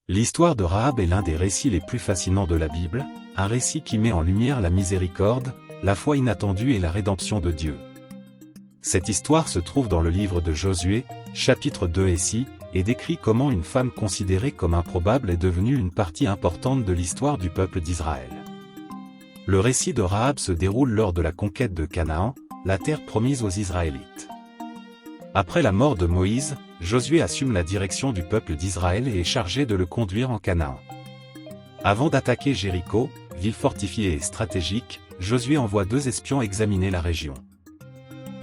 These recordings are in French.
L'histoire de Rahab est l'un des récits les plus fascinants de la Bible, un récit qui met en lumière la miséricorde, la foi inattendue et la rédemption de Dieu. Cette histoire se trouve dans le livre de Josué, chapitre 2 et 6, et décrit comment une femme considérée comme improbable est devenue une partie importante de l'histoire du peuple d'Israël. Le récit de Rahab se déroule lors de la conquête de Canaan, la terre promise aux Israélites. Après la mort de Moïse, Josué assume la direction du peuple d'Israël et est chargé de le conduire en Canaan. Avant d'attaquer Jéricho, ville fortifiée et stratégique, Josué envoie 2 espions examiner la région.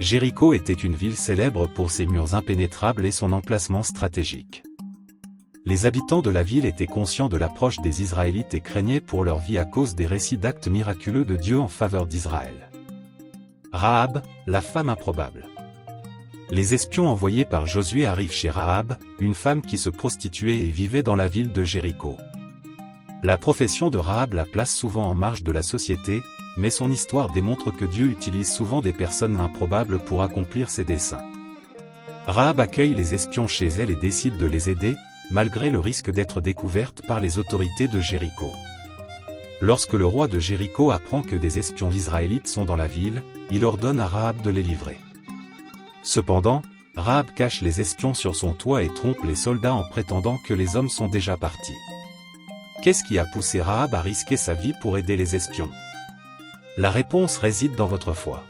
Jéricho était une ville célèbre pour ses murs impénétrables et son emplacement stratégique. Les habitants de la ville étaient conscients de l'approche des Israélites et craignaient pour leur vie à cause des récits d'actes miraculeux de Dieu en faveur d'Israël. Rahab, la femme improbable. Les espions envoyés par Josué arrivent chez Rahab, une femme qui se prostituait et vivait dans la ville de Jéricho. La profession de Rahab la place souvent en marge de la société, mais son histoire démontre que Dieu utilise souvent des personnes improbables pour accomplir ses desseins. Rahab accueille les espions chez elle et décide de les aider, malgré le risque d'être découverte par les autorités de Jéricho. Lorsque le roi de Jéricho apprend que des espions israélites sont dans la ville, il ordonne à Rahab de les livrer. Cependant, Rahab cache les espions sur son toit et trompe les soldats en prétendant que les hommes sont déjà partis. Qu'est-ce qui a poussé Rahab à risquer sa vie pour aider les espions? La réponse réside dans votre foi.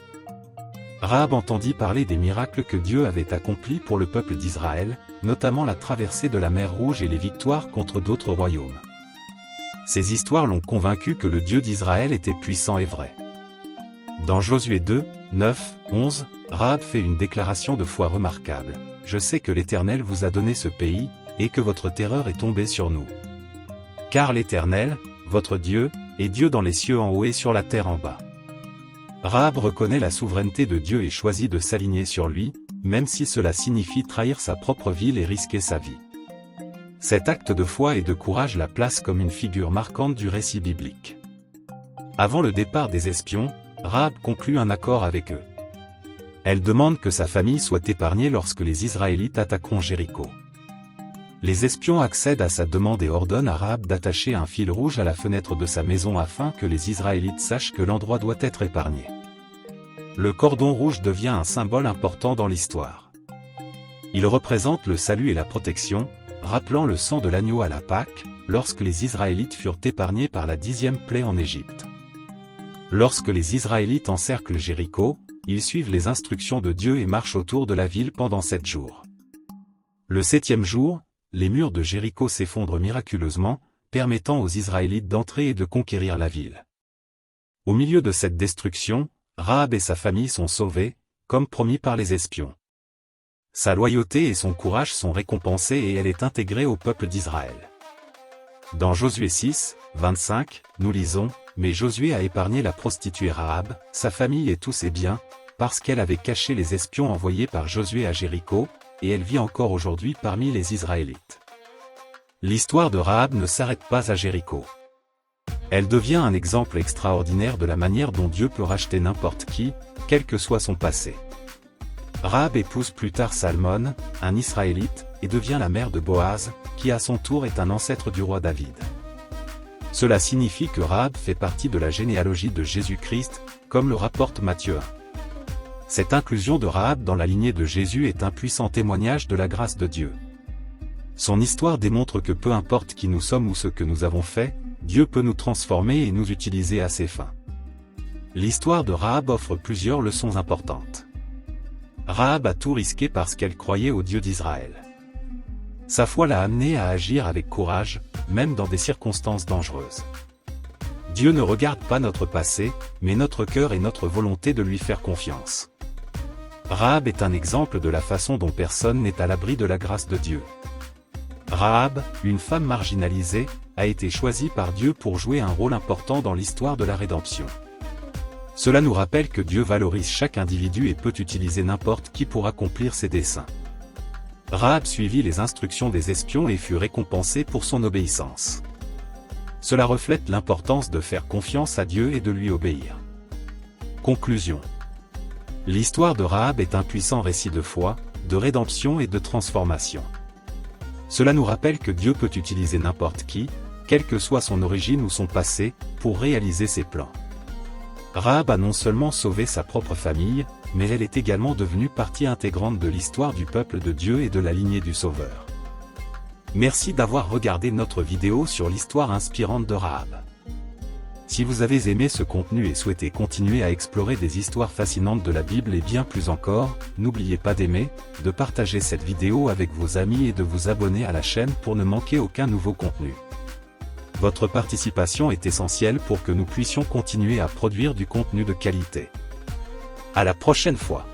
Rahab entendit parler des miracles que Dieu avait accomplis pour le peuple d'Israël, notamment la traversée de la mer Rouge et les victoires contre d'autres royaumes. Ces histoires l'ont convaincu que le Dieu d'Israël était puissant et vrai. Dans Josué 2, 9, 11, Rahab fait une déclaration de foi remarquable. « Je sais que l'Éternel vous a donné ce pays, et que votre terreur est tombée sur nous. Car l'Éternel, votre Dieu, est Dieu dans les cieux en haut et sur la terre en bas. » Rahab reconnaît la souveraineté de Dieu et choisit de s'aligner sur lui, même si cela signifie trahir sa propre ville et risquer sa vie. Cet acte de foi et de courage la place comme une figure marquante du récit biblique. Avant le départ des espions, Rahab conclut un accord avec eux. Elle demande que sa famille soit épargnée lorsque les Israélites attaqueront Jéricho. Les espions accèdent à sa demande et ordonnent à Rahab d'attacher un fil rouge à la fenêtre de sa maison afin que les Israélites sachent que l'endroit doit être épargné. Le cordon rouge devient un symbole important dans l'histoire. Il représente le salut et la protection, rappelant le sang de l'agneau à la Pâque, lorsque les Israélites furent épargnés par la 10e plaie en Égypte. Lorsque les Israélites encerclent Jéricho, ils suivent les instructions de Dieu et marchent autour de la ville pendant 7 jours. Le 7e jour, les murs de Jéricho s'effondrent miraculeusement, permettant aux Israélites d'entrer et de conquérir la ville. Au milieu de cette destruction, Rahab et sa famille sont sauvés, comme promis par les espions. Sa loyauté et son courage sont récompensés et elle est intégrée au peuple d'Israël. Dans Josué 6, 25, nous lisons « Mais Josué a épargné la prostituée Rahab, sa famille et tous ses biens, parce qu'elle avait caché les espions envoyés par Josué à Jéricho, et elle vit encore aujourd'hui parmi les Israélites. » L'histoire de Rahab ne s'arrête pas à Jéricho. Elle devient un exemple extraordinaire de la manière dont Dieu peut racheter n'importe qui, quel que soit son passé. Rahab épouse plus tard Salmon, un Israélite, et devient la mère de Boaz, qui à son tour est un ancêtre du roi David. Cela signifie que Rahab fait partie de la généalogie de Jésus-Christ, comme le rapporte Matthieu 1. Cette inclusion de Rahab dans la lignée de Jésus est un puissant témoignage de la grâce de Dieu. Son histoire démontre que peu importe qui nous sommes ou ce que nous avons fait, Dieu peut nous transformer et nous utiliser à ses fins. L'histoire de Rahab offre plusieurs leçons importantes. Rahab a tout risqué parce qu'elle croyait au Dieu d'Israël. Sa foi l'a amenée à agir avec courage, même dans des circonstances dangereuses. Dieu ne regarde pas notre passé, mais notre cœur et notre volonté de lui faire confiance. Rahab est un exemple de la façon dont personne n'est à l'abri de la grâce de Dieu. Rahab, une femme marginalisée, a été choisie par Dieu pour jouer un rôle important dans l'histoire de la rédemption. Cela nous rappelle que Dieu valorise chaque individu et peut utiliser n'importe qui pour accomplir ses desseins. Rahab suivit les instructions des espions et fut récompensée pour son obéissance. Cela reflète l'importance de faire confiance à Dieu et de lui obéir. Conclusion. L'histoire de Rahab est un puissant récit de foi, de rédemption et de transformation. Cela nous rappelle que Dieu peut utiliser n'importe qui, quelle que soit son origine ou son passé, pour réaliser ses plans. Rahab a non seulement sauvé sa propre famille, mais elle est également devenue partie intégrante de l'histoire du peuple de Dieu et de la lignée du Sauveur. Merci d'avoir regardé notre vidéo sur l'histoire inspirante de Rahab. Si vous avez aimé ce contenu et souhaitez continuer à explorer des histoires fascinantes de la Bible et bien plus encore, n'oubliez pas d'aimer, de partager cette vidéo avec vos amis et de vous abonner à la chaîne pour ne manquer aucun nouveau contenu. Votre participation est essentielle pour que nous puissions continuer à produire du contenu de qualité. À la prochaine fois.